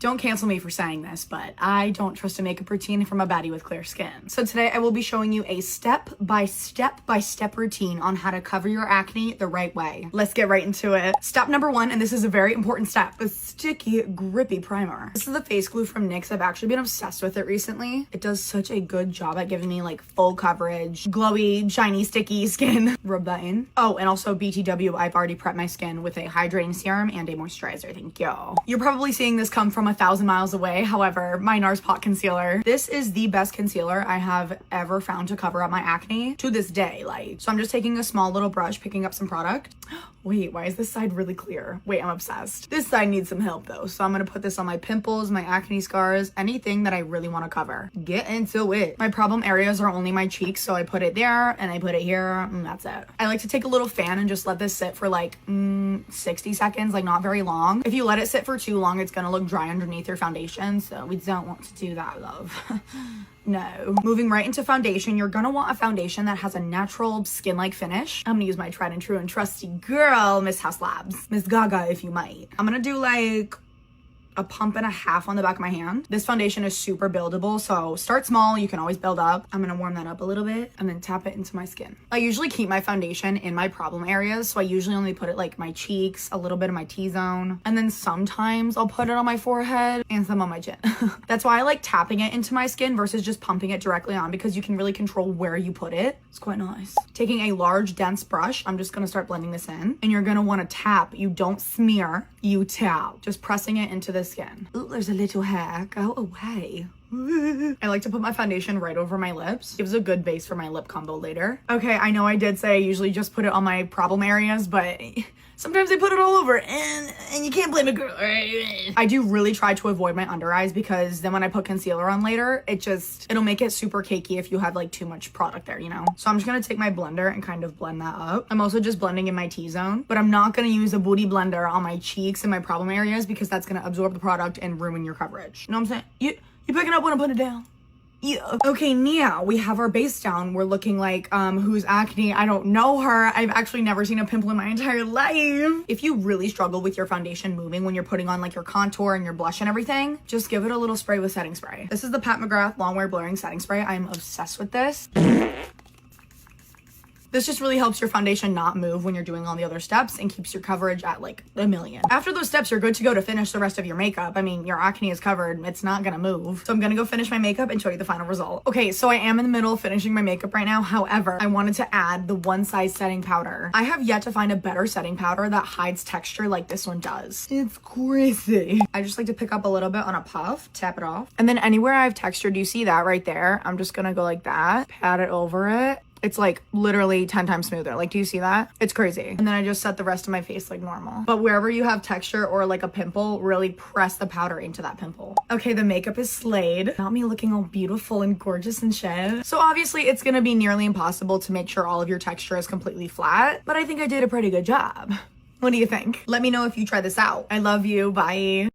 Don't cancel me for saying this, but I don't trust a makeup routine from a baddie with clear skin. So today I will be showing you a step-by-step routine on how to cover your acne the right way. Let's get right into it. Step number one, and this is a very important step, a sticky, grippy primer. This is the face glue from NYX. I've actually been obsessed with it recently. It does such a good job at giving me like full coverage, glowy, shiny, sticky skin. Rub that in. Oh, and also BTW, I've already prepped my skin with a hydrating serum and a moisturizer. Thank you. You're probably seeing this come from 1,000 miles away. However, my NARS Pot Concealer. This is the best concealer I have ever found to cover up my acne to this day. So I'm just taking a small little brush, picking up some product. Wait, why is this side really clear? Wait, I'm obsessed. This side needs some help though. So I'm gonna put this on my pimples, my acne scars, anything that I really want to cover. Get into it. My problem areas are only my cheeks, so I put it there and I put it here, and that's it. I like to take a little fan and just let this sit for like 60 seconds, like not very long. If you let it sit for too long, it's gonna look dry underneath your foundation, so we don't want to do that, love. No. Moving right into foundation, you're gonna want a foundation that has a natural skin-like finish. I'm gonna use my tried and true and trusty girl, Miss House Labs. Miss Gaga, if you might. I'm gonna do like a pump and a half on the back of my hand. This foundation is super buildable, so start small, you can always build up. I'm gonna warm that up a little bit and then tap it into my skin. I usually keep my foundation in my problem areas, so I usually only put it like my cheeks, a little bit of my T-zone, and then sometimes I'll put it on my forehead and some on my chin. That's why I like tapping it into my skin versus just pumping it directly on, because you can really control where you put it. It's quite nice. Taking a large dense brush, I'm just gonna start blending this in, and you're gonna wanna tap. You don't smear, you tap. Just pressing it into the skin. Ooh, there's a little hair. Go away. I like to put my foundation right over my lips. Gives a good base for my lip combo later. Okay, I know I did say I usually just put it on my problem areas, but sometimes I put it all over, and you can't blame a girl. I do really try to avoid my under eyes, because then when I put concealer on later, it'll make it super cakey if you have like too much product there, you know? So I'm just gonna take my blender and kind of blend that up. I'm also just blending in my T-zone, but I'm not gonna use a booty blender on my cheeks and my problem areas, because that's gonna absorb the product and ruin your coverage. You know what I'm saying? You pick it up when I put it down. Yeah. Okay, now we have our base down. We're looking like who's acne? I don't know her. I've actually never seen a pimple in my entire life. If you really struggle with your foundation moving when you're putting on like your contour and your blush and everything, just give it a little spray with setting spray. This is the Pat McGrath Longwear Blurring Setting Spray. I'm obsessed with this. This just really helps your foundation not move when you're doing all the other steps and keeps your coverage at like a million. After those steps, you're good to go to finish the rest of your makeup. I mean, your acne is covered. It's not gonna move. So I'm gonna go finish my makeup and show you the final result. Okay, so I am in the middle of finishing my makeup right now. However, I wanted to add the One Size setting powder. I have yet to find a better setting powder that hides texture like this one does. It's crazy. I just like to pick up a little bit on a puff, tap it off. And then anywhere I have texture, do you see that right there? I'm just gonna go like that, pat it over it. It's like literally 10 times smoother. Like, do you see that? It's crazy. And then I just set the rest of my face like normal. But wherever you have texture or like a pimple, really press the powder into that pimple. Okay, the makeup is slayed. Not me looking all beautiful and gorgeous and shit. So obviously it's gonna be nearly impossible to make sure all of your texture is completely flat, but I think I did a pretty good job. What do you think? Let me know if you try this out. I love you. Bye.